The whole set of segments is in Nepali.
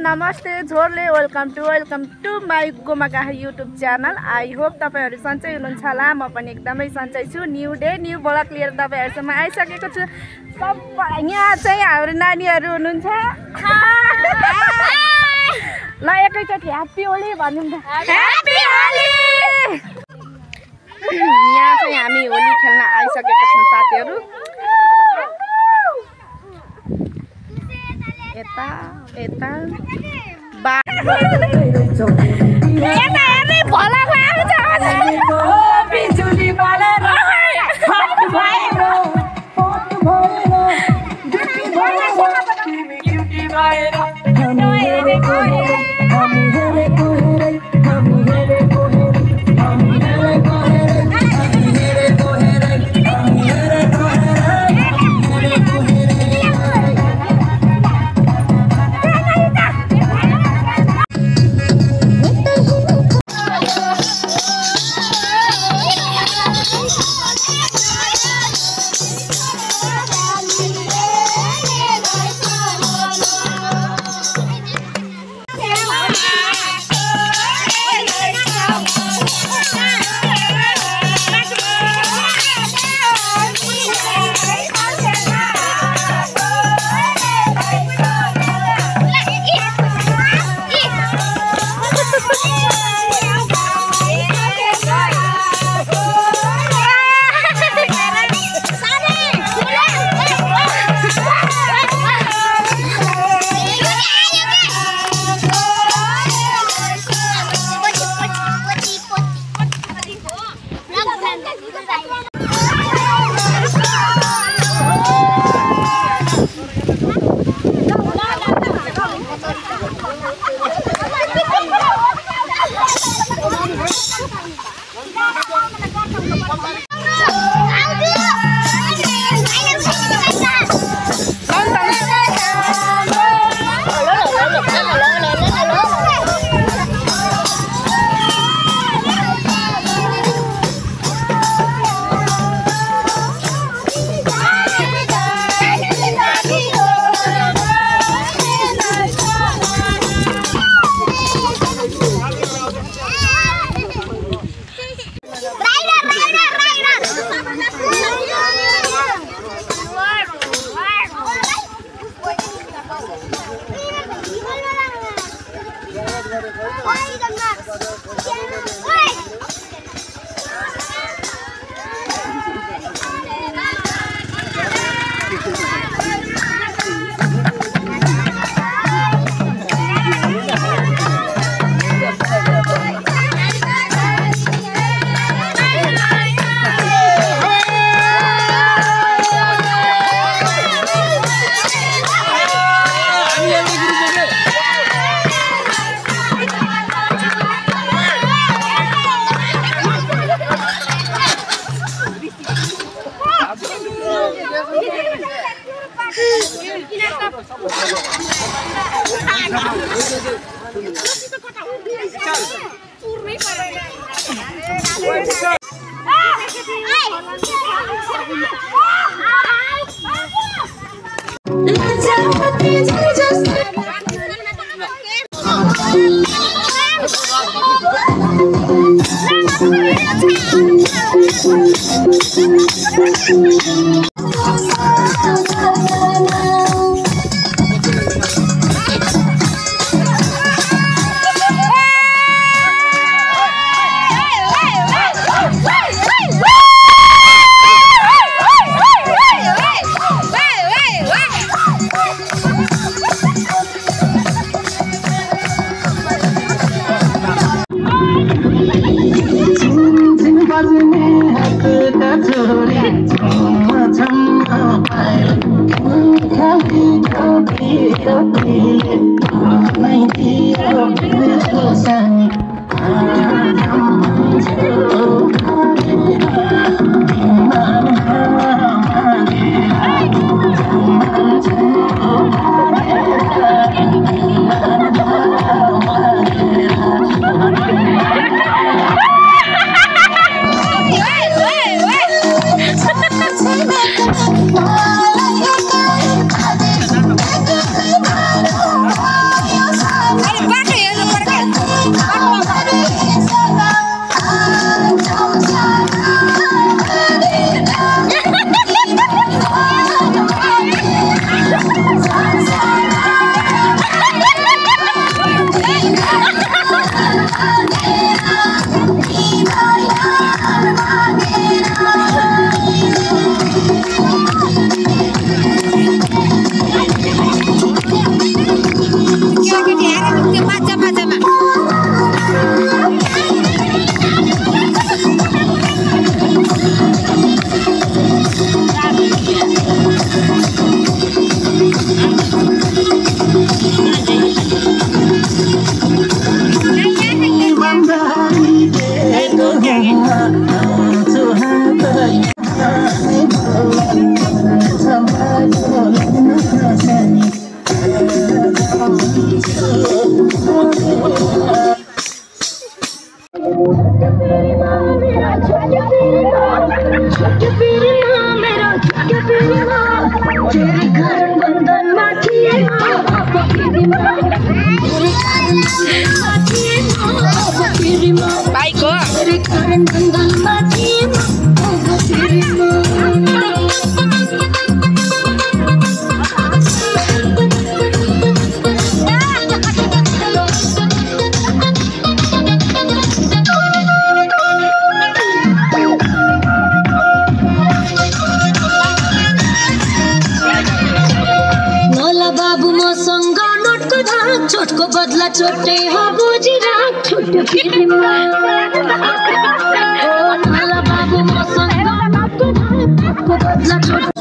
नमस्ते झोरले वेलकम टु माई गोमागाह युट्युब च्यानल। आई होप तपाईहरु सन्चै हुनुहुन्छ होला। म पनि एकदमै सन्चै छु। न्यू डे न्यू ब्लग लिएर तपाईहरुसम्म आइसकेको छु। सबै यहाँ चाहिँ हाम्रो नानीहरु हुनुहुन्छ। ल एकैचोटी ह्यापी होली भन्नुम त। ह्यापी होली। यहाँ चाहिँ हामी होली खेल्न आइसकेका छौं साथीहरु। यता यता बा यता हेर्ने भला भएको छ। बिजुली बलेर हट भएर हट भएर ड्युटी भएर तिमी ड्युटी भएर हामी हेरेको हेरे हामी हेरेको हेरे हामी हेरेको हेरे हामी हेरेको हेरे हामी हेरेको हेरे हामी हेरेको चोटको बदला चोटे हो बुझिरा छुट फिरमा ओ नाला बाबु मसँग चोटको बदला चोट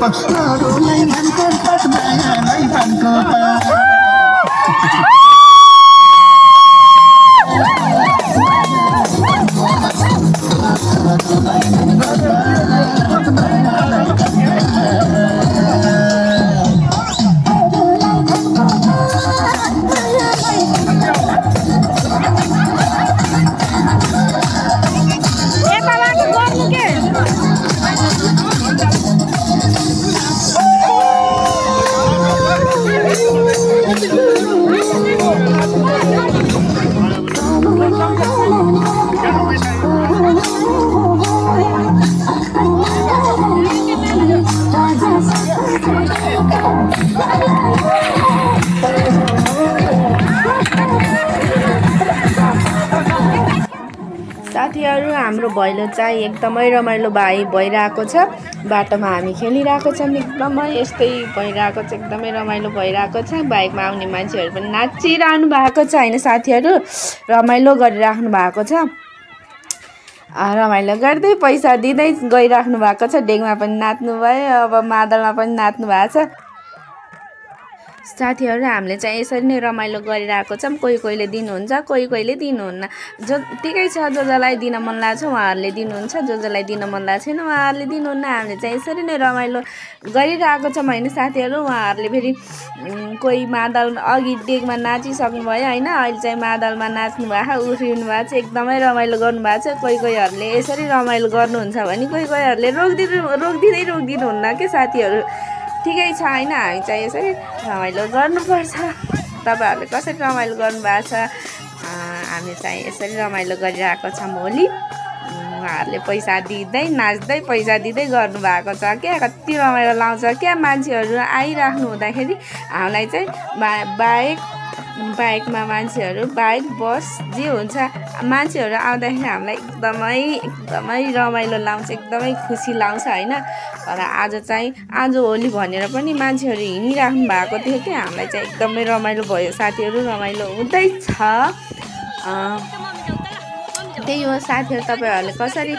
अरूलाई भनको पट मायालाई भनको साथीहरु हाम्रो भैलो चाहिँ एकदमै रमाइलो भइरहेको छ। बाटोमा हामी खेलिरहेको छौँ, एकदमै यस्तै भइरहेको छ, एकदमै रमाइलो भइरहेको छ। बाइकमा आउने मान्छेहरू पनि नाचिरहनु भएको छ हैन साथीहरु, रमाइलो गरिराख्नु भएको छ। रमाइलो गर्दै पैसा दिँदै गइराख्नु भएको छ। डेगमा पनि नाच्नु भयो, अब मादलमा पनि नाच्नु भएको छ। साथीहरु हामीले चाहिँ यसरी नै रमाइलो गरिरहेको छौँ। कोही कोहीले दिनुहुन्छ, कोही कोहीले दिनुहुन्न। जो ठिकै छ, जो जसलाई दिन मन लाग्छ उहाँहरूले दिनुहुन्छ, जो जसलाई दिन मन लाग्छ छैन उहाँहरूले दिनुहुन्न। हामीले चाहिँ यसरी नै रमाइलो गरिरहेको छौँ हैन साथीहरु। उहाँहरूले फेरि कोही मादल अघि डेगमा नाचिसक्नुभयो हैन, अहिले चाहिँ मादलमा नाच्नु भएको, उफ्रिनु भएको छ, एकदमै रमाइलो गर्नुभएको छ। कोही कोहीहरूले यसरी रमाइलो गर्नुहुन्छ भने कोही कोहीहरूले रोकिदिनुहुन्न के साथीहरु। ठिकै छ हैन, हामी चाहिँ यसरी रमाइलो गर्नुपर्छ। तपाईहरुले कसरी रमाइलो गर्नुभएको छ? हामी चाहिँ यसरी रमाइलो गरिरहेको छौँ होली। उहाँहरूले पैसा दिँदै नाच्दै पैसा दिँदै गर्नुभएको छ क्या। कति रमाइलो लाउँछ क्या। मान्छेहरू आइराख्नु हुँदाखेरि हामीलाई चाहिँ बाइकमा मान्छेहरू, बाइक बस जे हुन्छ, मान्छेहरू आउँदाखेरि हामीलाई एकदमै रमाइलो लाउँछ, एकदमै खुसी लाउँछ हैन। तर आज होली भनेर पनि मान्छेहरू हिँडिराख्नु भएको थियो कि हामीलाई चाहिँ एकदमै रमाइलो भयो साथीहरू, रमाइलो हुँदैछ। त्यही हो साथीहरू, तपाईँहरूले कसरी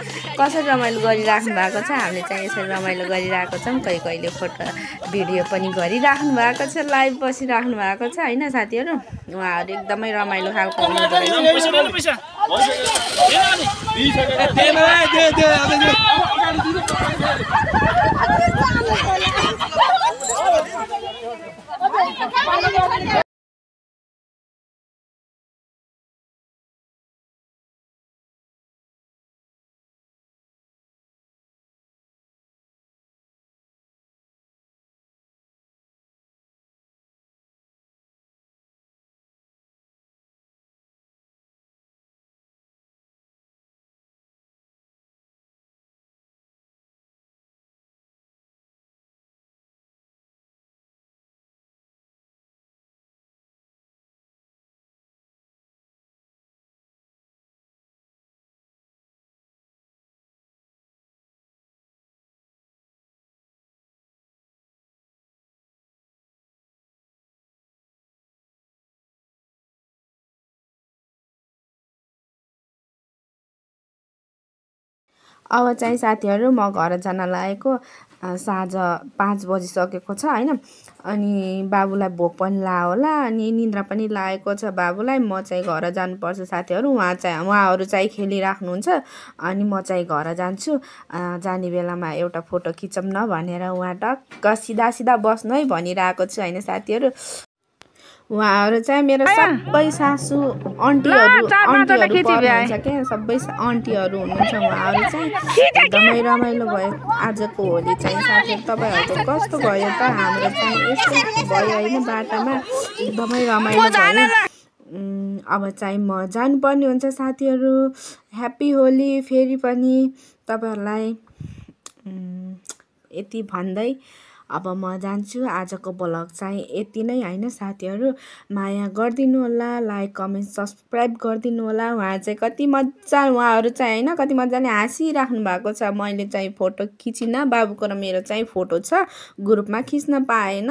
रमाइलो गरिराख्नु भएको छ? हामीले चाहिँ यसरी रमाइलो गरिरहेको छौँ। कहिले फोटो भिडियो पनि गरिराख्नु भएको छ, लाइभ बसिराख्नु भएको छ हैन साथीहरू। उहाँहरू एकदमै रमाइलो खालको अब चाहिँ साथीहरू म घर जान लागेको। साँझ 5 बजिसकेको छ हैन। अनि बाबुलाई भोक पनि लाग्यो होला, अनि निन्द्रा पनि लागेको छ बाबुलाई। म चाहिँ घर जानुपर्छ साथीहरू। उहाँहरू चाहिँ खेलिराख्नुहुन्छ, अनि म चाहिँ घर जान्छु। जाने बेलामा एउटा फोटो खिचौँ न भनेर उहाँ टक्क सिधा बस्नु है भनिरहेको छु हैन साथीहरू। उहाँहरू चाहिँ मेरो सबै सासू आन्टीहरू पर्नुहुन्छ क्या, सबै आन्टीहरू हुनुहुन्छ। उहाँहरू चाहिँ एकदमै रमाइलो भयो आजको होली चाहिँ साथीहरू। तपाईँहरूको कस्तो भयो त? हाम्रो चाहिँ यस्तो भयो होइन, बाटामा एकदमै रमाइलो भयो। अब चाहिँ म जानुपर्ने हुन्छ साथीहरू। ह्याप्पी होली फेरि पनि तपाईँहरूलाई यति भन्दै अब म जान्छु। आजको ब्लग चाहिँ यति नै हैन साथीहरू। माया गरिदिनु होला, लाइक कमेन्ट सब्सक्राइब गरिदिनु होला। उहाँहरू चाहिँ हैन कति मजाले हाँसिराख्नु भएको छ। मैले चाहिँ फोटो खिचिनँ, बाबुको र मेरो चाहिँ फोटो छ, ग्रुपमा खिच्न पाएन।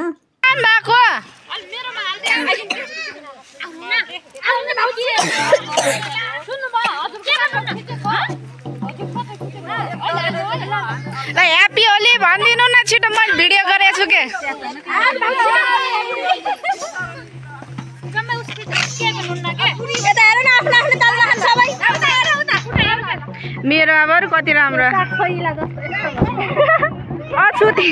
ल ह्याप्पी होली भनिदिनु न छिटो मैले भिडियो गरेछु के मेरो अब कति राम्रो अछुती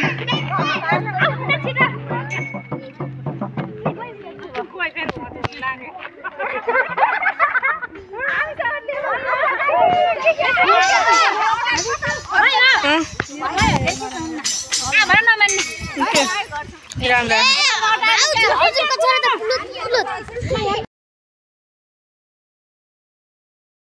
राम्रो